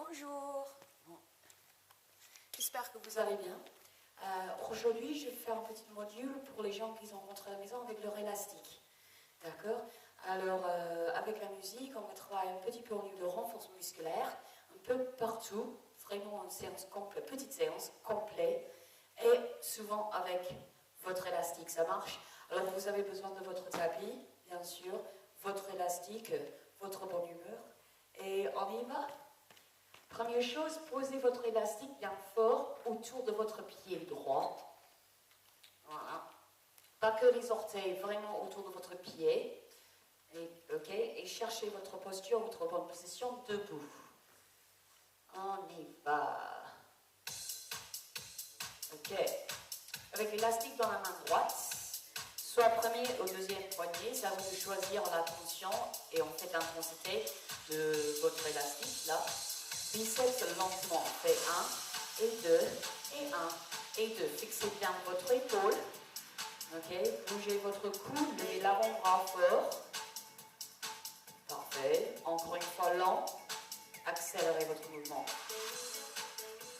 Bonjour. J'espère que vous allez bien. Aujourd'hui, je vais faire un petit module pour les gens qui sont rentrés à la maison avec leur élastique. D'accord? Alors, avec la musique, on va travailler un petit peu au niveau de renforcement musculaire, un peu partout, vraiment une séance complète, petite séance complète, et souvent avec votre élastique, ça marche. Alors, vous avez besoin de votre tapis, bien sûr, votre élastique, votre bonne humeur, et on y va. Première chose, posez votre élastique bien fort autour de votre pied droit. Voilà. Pas que les orteils, vraiment autour de votre pied. Et cherchez votre posture, votre bonne position debout. On y va. Ok. Avec l'élastique dans la main droite, soit premier ou deuxième poignet, ça vous de choisir la tension et en fait l'intensité de votre élastique là. Biceps lentement, on fait 1 et 2 et 1 et 2. Fixez bien votre épaule. Ok, bougez votre coude, levez l'avant-bras fort. Parfait. Encore une fois lent. Accélérez votre mouvement.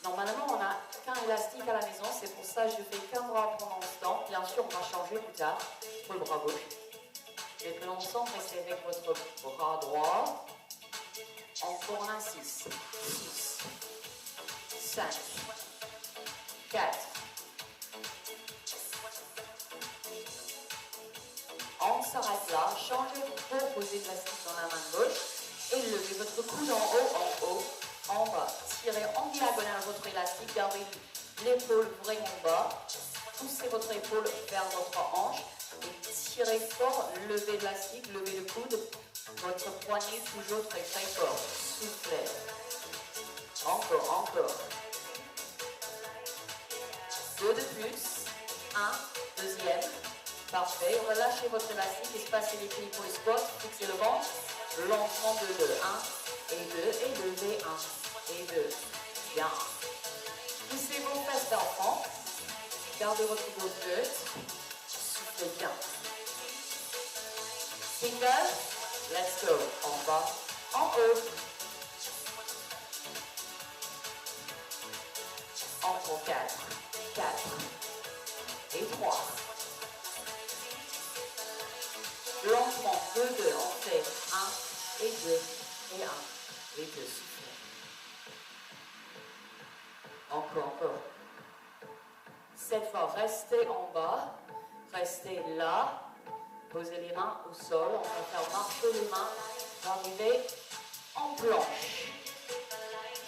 Normalement, on n'a qu'un élastique à la maison, c'est pour ça que je fais qu'un bras pendant ce temps. Bien sûr, on va changer plus tard pour le bras gauche. Mais pour l'instant, restez avec votre bras droit. Encore un 6, 6, 5, 4. On s'arrête là, changez pour poser l'élastique dans la main gauche et levez votre coude en haut, en bas. Tirez en diagonale votre élastique, gardez l'épaule vraiment bas, poussez votre épaule vers votre hanche et tirez fort, levez l'élastique, levez le coude. Votre poignet toujours très très fort. Soufflez. Encore. 2 de plus. 1, deuxième. Parfait. Relâchez votre élastique, espacez les pieds pour les squats. Fixez le ventre. Lentement de 2. 1 et 2. Et levez 1 et 2. Bien. Poussez vos fesses d'enfant. Gardez votre dos neutre. Soufflez bien. Single. Let's go. En bas, en haut. Encore 4. 4. Et 3. Lentement, 2, 2. On fait 1 et 2. Et 1 et 2. Encore. Cette fois, restez en bas. Restez là. Posez les mains au sol, on va faire marcher les mains, arriver en planche.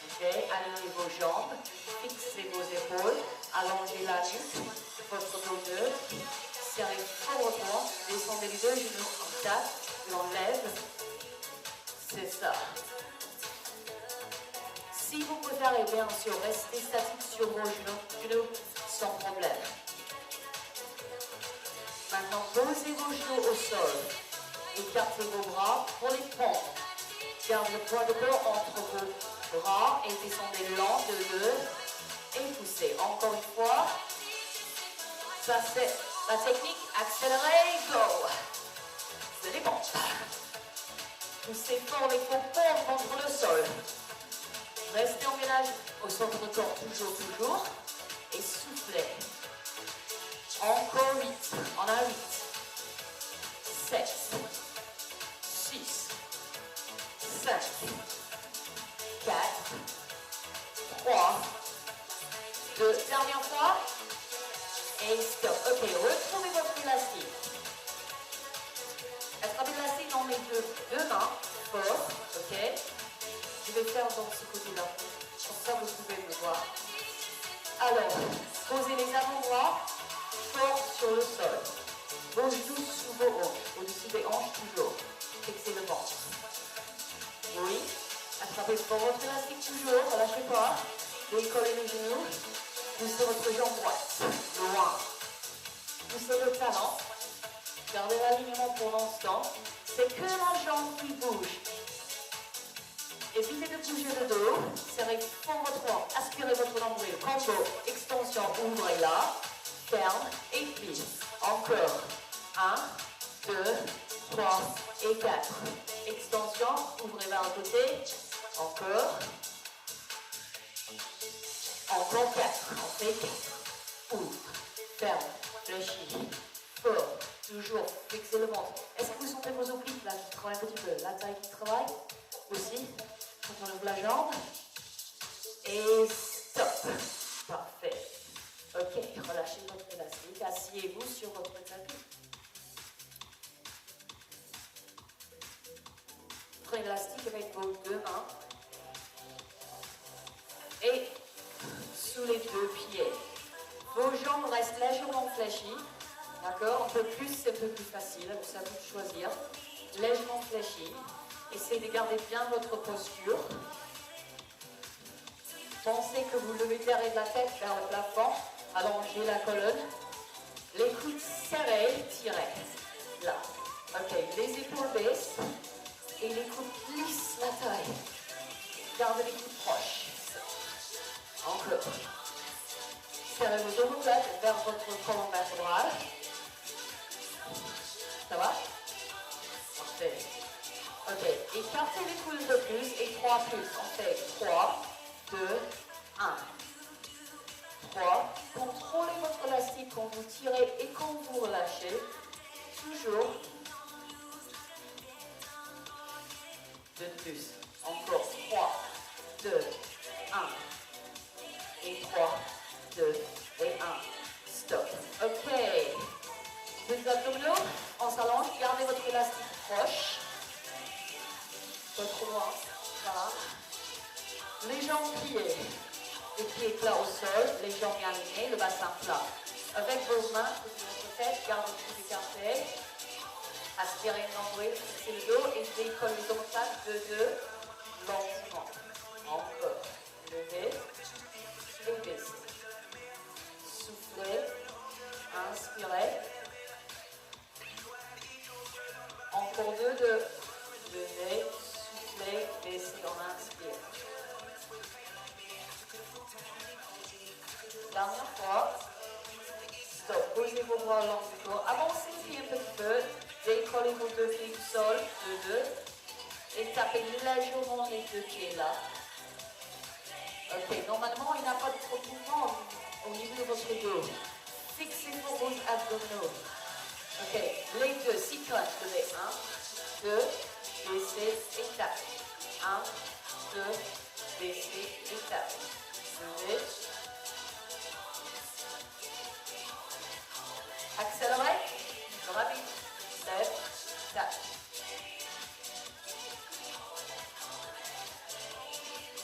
Ok, alignez vos jambes, fixez vos épaules, allongez la nuque, votre dos neutre, serrez fort votre ventre, descendez les deux genoux en 4, et on lève. C'est ça. Si vous préférez, bien sûr, restez statique sur vos genoux sans problème. Maintenant, posez vos genoux au sol. Écartez vos bras pour les pompes. Gardez le poids de corps entre vos bras et descendez lent de 2 et poussez. Encore une fois. Ça, c'est la technique. Accélérez, go. C'est les pompes. Poussez fort les pompes contre le sol. Restez en ménage au centre du corps, toujours. Et soufflez. Encore 8. On a 8. 7. 6. 5. 4. 3. 2. Dernière fois. Et stop. Ok, retrouvez votre élastique. Attrapez l'élastique dans mes deux mains. Fort. Ok. Je vais faire dans ce côté-là. Comme ça, vous pouvez me voir. Alors, posez les avant-bras fort sur le sol. Vos genoux sous vos hanches, au-dessus des hanches toujours. Fixez le ventre. Oui. Attrapez fort votre élastique toujours, relâchez pas. Décollez les genoux. Poussez votre jambe droite. Loin. Poussez le talon. Gardez l'alignement pour l'instant. C'est que la jambe qui bouge. Évitez de bouger le dos. Serrez fort votre ventre. Aspirez votre nombril. Combo. Extension. Ouvrez là. Ferme et plie. Encore. 1, 2, 3 et 4. Extension. Ouvrez vers le côté. Encore. Encore 4. On fait 4. Ouvre. Ferme. Fléchis. Fort. Toujours. Fixez le ventre. Est-ce que vous sentez vos obliques là qui travaillent un petit peu? La taille qui travaille aussi. Quand on ouvre la jambe. Et stop. Parfait. Ok, relâchez votre élastique. Asseyez-vous sur votre tapis. Votre élastique avec vos deux mains. Et sous les deux pieds. Vos jambes restent légèrement fléchies. D'accord? Un peu plus, c'est un peu plus facile. C'est à vous de choisir. Légèrement fléchies. Essayez de garder bien votre posture. Pensez que vous levez derrière la tête vers le plafond. Allongez la colonne. Les coudes serrés, tirez. Là. Ok, les épaules baissent. Et les coudes plissent la taille. Gardez les coudes proches. Encore. Serrez vos omoplates vers votre colonne vertébrale. Ça va? Parfait. Ok, écartez les coudes un peu plus et 3 plus. On fait 3, 2, 1. 3. Contrôlez votre élastique quand vous tirez et quand vous relâchez. Toujours. 2 de plus. Encore 3, 2, 1. Et 3, 2 et 1. Stop. Ok. Deux abdominaux. On s'allonge. Gardez votre élastique proche. Pas trop loin. Voilà. Les jambes pliées. Les pieds plats au sol. Les jambes bien alignées. Le bassin plat. Avec vos mains, votre tête, gardez le coude écarté. Aspirez le nombril, fixez le dos et décollez les omoplates de 2. Lentement. Encore. Levez. Et baissez. Soufflez. Inspirez. Encore 2, 2. Levez. Soufflez. Baissez. On inspire. Dernière fois. Stop. Posez vos bras le long du corps. Avancez les pieds un petit peu. Décollez vos deux pieds du sol. 2, 2. Et tapez légèrement les deux pieds là. Ok, normalement, il n'y a pas de trop de mouvement au niveau de votre dos. Fixez vos abdominaux. Ok, les deux, si crunch, levez 1, 2, baissez et tapez. 1, 2, baissez et tapez. Levez. Accélérez. Rapide. Lève. Tape.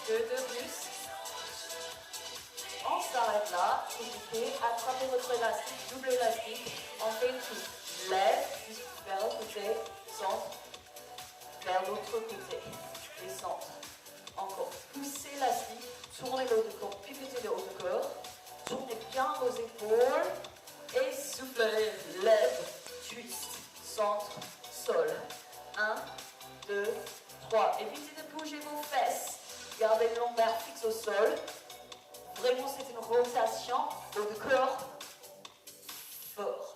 2 de plus. On s'arrête là. Écoutez, attrapez votre élastique, double élastique. On fait tout. Lève, vers le côté, centre, vers l'autre côté. Et centre. Encore. Poussez l'élastique, tournez le haut de corps, pivotez le haut de corps. Tournez bien vos épaules. Et soufflez, lève, twist, centre, sol. 1, 2, 3. Évitez de bouger vos fesses. Gardez le lombaire fixe au sol. Vraiment, c'est une rotation au corps fort.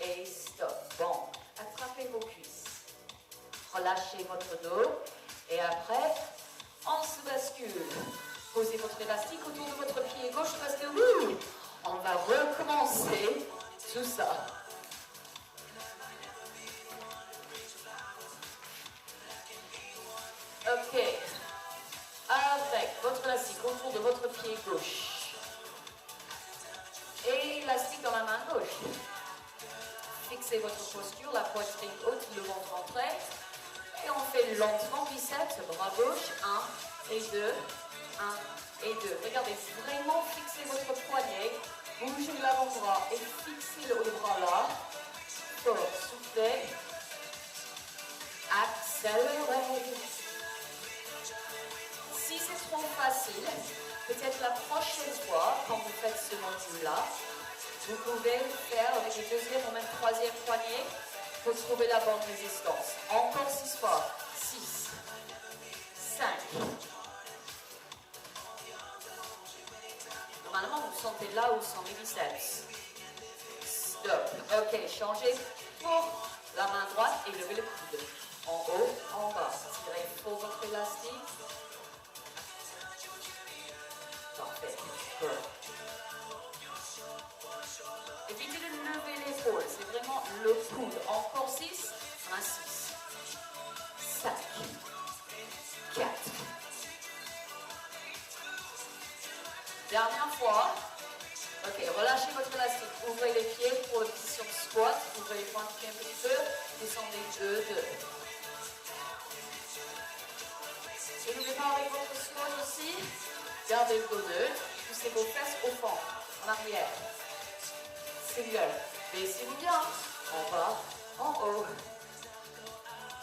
Et stop. Bon, attrapez vos cuisses. Relâchez votre dos. Et après, on se bascule. Posez votre élastique autour de votre pied gauche parce que oui, on va recommencer tout ça. Ok. Avec votre élastique autour de votre pied gauche. Et l'élastique dans la main gauche. Fixez votre posture, la poitrine haute, le ventre entré. Et on fait lentement biceps, bras gauche, 1 et 2, 1 et 2. Regardez, vraiment fixez votre poignet, bougez l'avant-bras et fixez le haut de bras là. Fort, soufflez, accélérez. Si c'est trop facile, peut-être la prochaine fois, quand vous faites ce module-là, vous pouvez le faire avec le deuxième ou même troisième poignet pour trouver la bonne résistance. Encore 6 fois. 6, 5. Normalement, vous sentez là où sont les biceps. Stop. Ok, changez pour la main droite et levez le coude. En haut, en bas. Tirez fort votre élastique. Parfait. Bon. Évitez de lever l'épaule. C'est vraiment le coude. Encore 6. 1, 6. 5. 4. Dernière fois. Ok, relâchez votre élastique. Ouvrez les pieds pour la position squat. Ouvrez les points de pied un petit peu. Descendez 2, 2. Et n'oubliez pas avec votre squat aussi. Gardez vos nœuds. Poussez vos fesses au fond. En arrière. Single. Baissez-vous bien. En bas. En haut.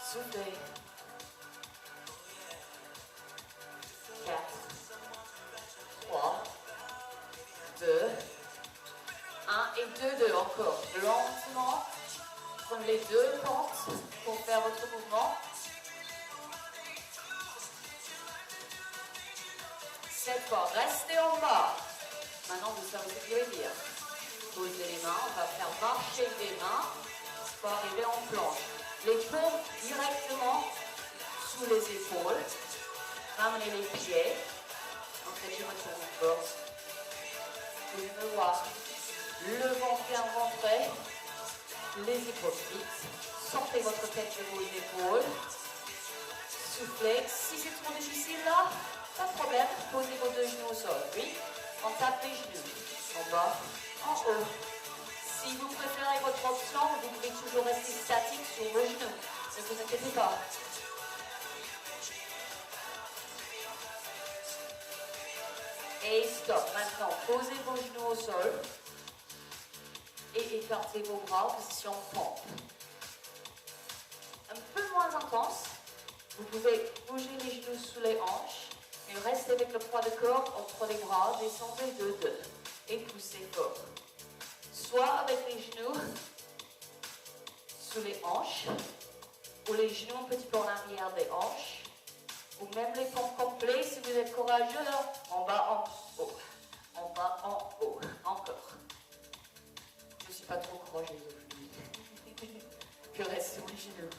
Soufflez. 4. 3. 2. 1 et 2, 2 encore. Lentement. Prenez les deux pentes pour faire votre mouvement. Cette fois, restez en bas. Maintenant, vous savez ce que je veux dire. Posez les mains. On va faire marcher les mains pour arriver en planche. Les paumes directement sous les épaules. Ramenez les pieds. En fait, je retourne encore. Vous pouvez me voir. Le ventre bien rentré. Les épaules fixes. Sortez votre tête de vos épaules. Soufflez. Si c'est trop difficile là, pas de problème. Posez vos deux genoux au sol. Oui. On tape les genoux. En bas, en haut. Si vous préférez votre option, vous pouvez toujours rester statique sur vos genoux. Ne vous inquiétez pas. Et stop. Maintenant, posez vos genoux au sol. Et écartez vos bras en position pompe. Un peu moins intense. Vous pouvez bouger les genoux sous les hanches. Mais restez avec le poids de corps entre les bras. Descendez de 2. Et poussez fort. Soit avec les genoux sous les hanches. Ou les genoux un petit peu en arrière des hanches. Ou même les pompes complets si vous êtes courageux. En bas, en haut. En bas, en haut. Encore. Je ne suis pas trop courageuse aujourd'hui. Je reste sur les genoux.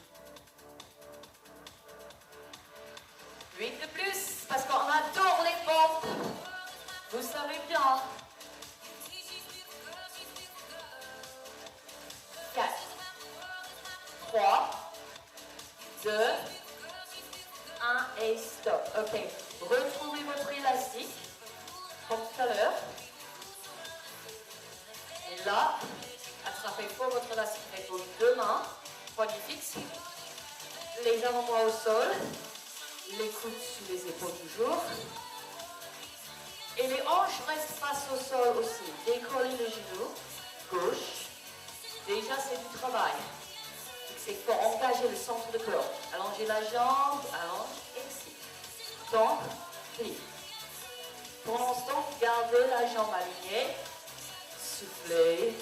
8 de plus, parce qu'on adore les pompes. Vous savez bien. 4, 3, 2, 1 et stop. Ok, retrouvez votre élastique, comme tout à l'heure. Et là, attrapez fort votre élastique avec vos deux mains, poignets fixes, les avant-bras au sol, les coudes sous les épaules toujours. Et les hanches restent face au sol aussi. Décollez le genou, gauche. Déjà, c'est du travail. C'est pour engager le centre de corps. Allongez la jambe, allonge, et ici. Donc, plie. Pour l'instant, gardez la jambe alignée. Soufflez.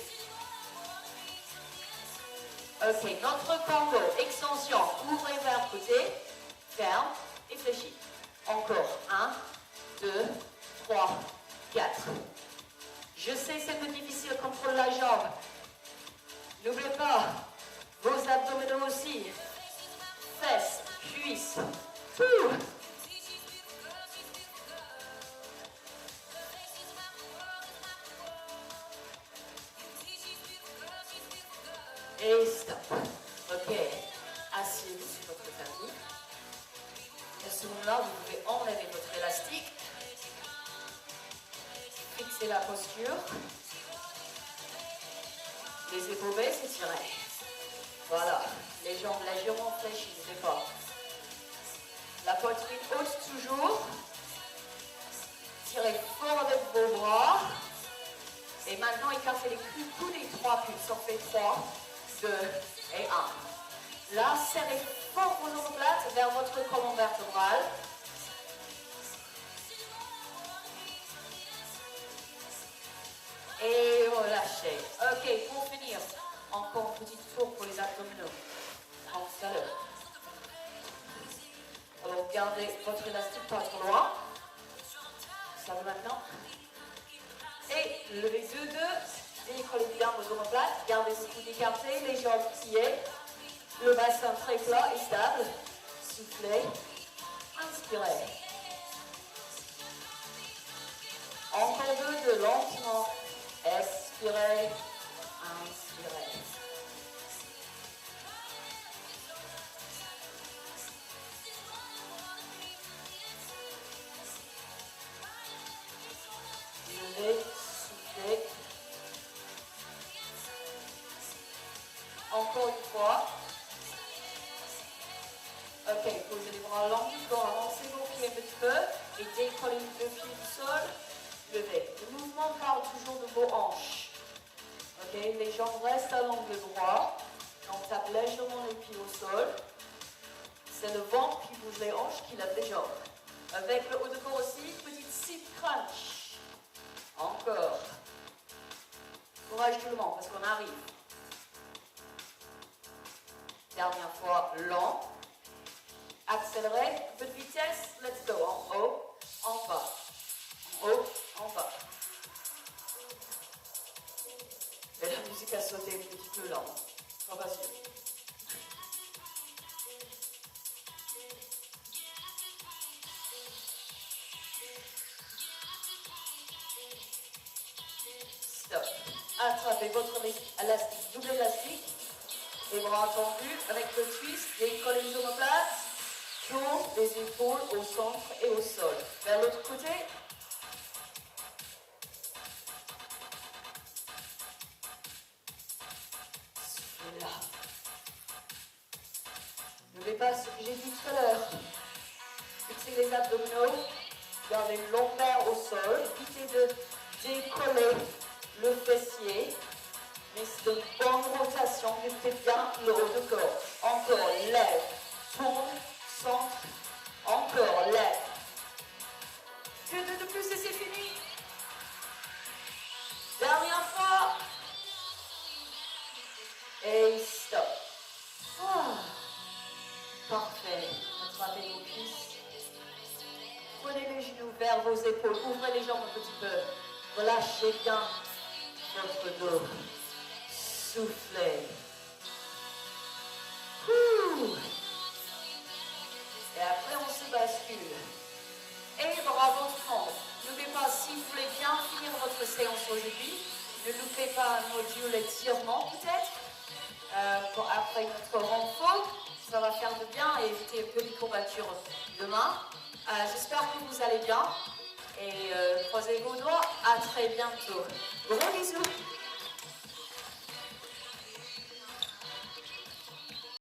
Ok, notre combo, extension, ouvrez vers le côté, ferme et fléchis. Encore, 1, 2, 3, 4. Je sais, c'est un peu difficile, contrôle la jambe. N'oubliez pas, vos abdominaux aussi. Fesses, cuisses, tout. Et stop. Ok. Asseyez-vous sur votre tapis. À ce moment-là, vous pouvez enlever votre élastique. Fixez la posture. Les épaules baissent, étirez. Voilà. Les jambes légèrement fléchies, n'oubliez pas. La poitrine haute toujours. Tirez fort avec vos bras. Et maintenant, écartez les coudes, tous les 3 coudes. Ça fait 3, 2 et 1. Là, serrez fort vos omoplates vers votre colonne vertébrale. Et relâchez. Ok, pour finir, encore un petit tour pour les abdominaux. Comme tout à l'heure. Alors, gardez votre élastique pas trop loin. Ça va maintenant. Et levez 2, 2. Décollez bien vos omoplates. Gardez vos coudes écartés, les jambes pliées. Le bassin très plat et stable. Soufflez. Inspirez. Encore deux lentement. Expirez. Inspirez. Levez, soufflez. Encore une fois. Ok, posez les bras longs du corps, avancez vos pieds un petit peu et décollez le pied du sol. Levez. Le mouvement part toujours de vos hanches. Ok, les jambes restent à l'angle droit. On tape légèrement les pieds au sol. C'est le ventre qui bouge les hanches qui lève les jambes. Avec le haut de corps aussi, petite sit crunch. Encore. Courage tout le monde parce qu'on arrive. Dernière fois, lent. Accélérez, un peu de vitesse, let's go. En haut, en bas. En haut, en bas. Et la musique a sauté un petit peu lent. Pas facile. Stop. Attrapez votre élastique, double élastique. Les bras tendus avec le twist, décollez les omoplates. Tourne les épaules au centre et au sol. Vers l'autre côté. Là. N'oubliez pas ce que j'ai dit tout à l'heure. Fixez les abdominaux. Gardez le lombaire au sol. Évitez de décoller le fessier. Mais c'est une bonne rotation. Mettez bien le haut de corps. Encore, lève, tourne, centre. Encore, lève. Que deux de plus et c'est fini. Dernière fois. Et stop. Ah. Parfait. Attrapez vos cuisses. Prenez les genoux vers vos épaules. Ouvrez les jambes un petit peu. Relâchez bien votre dos. Soufflez. Ouh. Et après, on se bascule. Et bravo tout le monde. N'oubliez pas, si vous voulez bien finir votre séance aujourd'hui, ne loupez pas un module étirement peut-être. Après notre renfort, ça va faire de bien et éviter un peu les courbatures demain. J'espère que vous allez bien et croisez vos doigts. À très bientôt. Gros bisous.